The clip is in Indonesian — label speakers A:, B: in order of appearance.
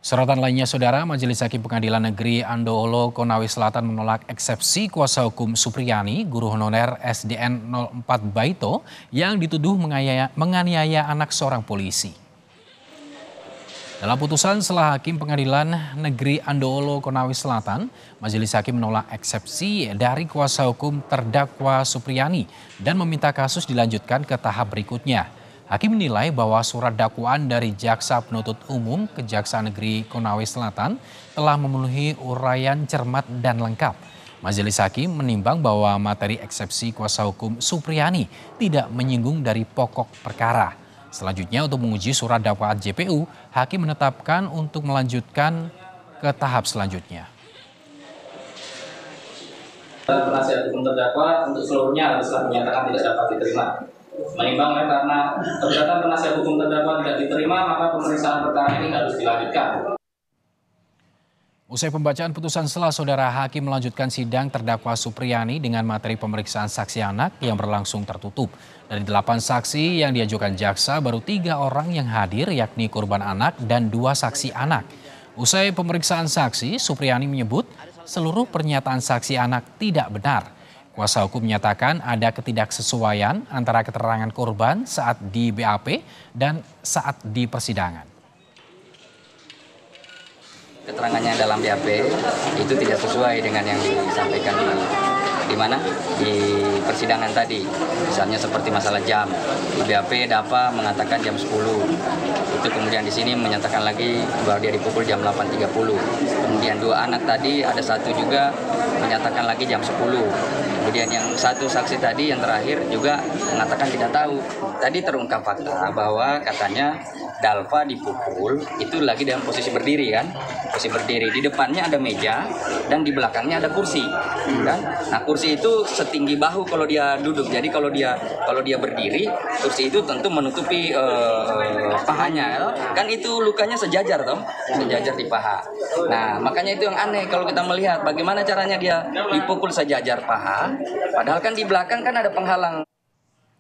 A: Sorotan lainnya, Saudara, Majelis Hakim Pengadilan Negeri Andoolo, Konawe Selatan menolak eksepsi kuasa hukum Supriyani, guru honorer SDN 04 Baito, yang dituduh menganiaya anak seorang polisi. Dalam putusan setelah Hakim Pengadilan Negeri Andoolo, Konawe Selatan, Majelis Hakim menolak eksepsi dari kuasa hukum terdakwa Supriyani dan meminta kasus dilanjutkan ke tahap berikutnya. Hakim menilai bahwa surat dakwaan dari Jaksa Penuntut Umum Kejaksaan Negeri Konawe Selatan telah memenuhi uraian cermat dan lengkap. Majelis Hakim menimbang bahwa materi eksepsi kuasa hukum Supriyani tidak menyinggung dari pokok perkara. Selanjutnya, untuk menguji surat dakwaan JPU, Hakim menetapkan untuk melanjutkan ke tahap selanjutnya.
B: Penasihat hukum terdakwa untuk seluruhnya telah menyatakan tidak dapat diterima. Menimbang karena keberatan penasihat hukum terdakwa tidak diterima, maka pemeriksaan perkara ini harus dilanjutkan.
A: Usai pembacaan putusan setelah Saudara, Hakim melanjutkan sidang terdakwa Supriyani dengan materi pemeriksaan saksi anak yang berlangsung tertutup. Dari 8 saksi yang diajukan jaksa, baru 3 orang yang hadir, yakni korban anak dan 2 saksi anak. Usai pemeriksaan saksi, Supriyani menyebut seluruh pernyataan saksi anak tidak benar. Kuasa hukum menyatakan ada ketidaksesuaian antara keterangan korban saat di BAP dan saat di persidangan.
C: Keterangannya dalam BAP itu tidak sesuai dengan yang disampaikan di mana di persidangan tadi. Misalnya seperti masalah jam. Di BAP DAPA mengatakan jam 10. Itu kemudian di sini menyatakan lagi bahwa dia dipukul jam 8.30. Kemudian 2 anak tadi, ada satu juga menyatakan lagi jam 10. Kemudian yang satu saksi tadi yang terakhir juga mengatakan tidak tahu. Tadi terungkap fakta bahwa katanya Dalva dipukul itu lagi dalam posisi berdiri kan, posisi berdiri. Di depannya ada meja dan di belakangnya ada kursi, kan? Nah kursi itu setinggi bahu kalau dia duduk. Jadi kalau dia berdiri, kursi itu tentu menutupi pahanya, kan itu lukanya sejajar toh, sejajar di paha. Nah makanya itu yang aneh kalau kita melihat bagaimana caranya dia dipukul sejajar paha, padahal kan di belakang kan ada penghalang.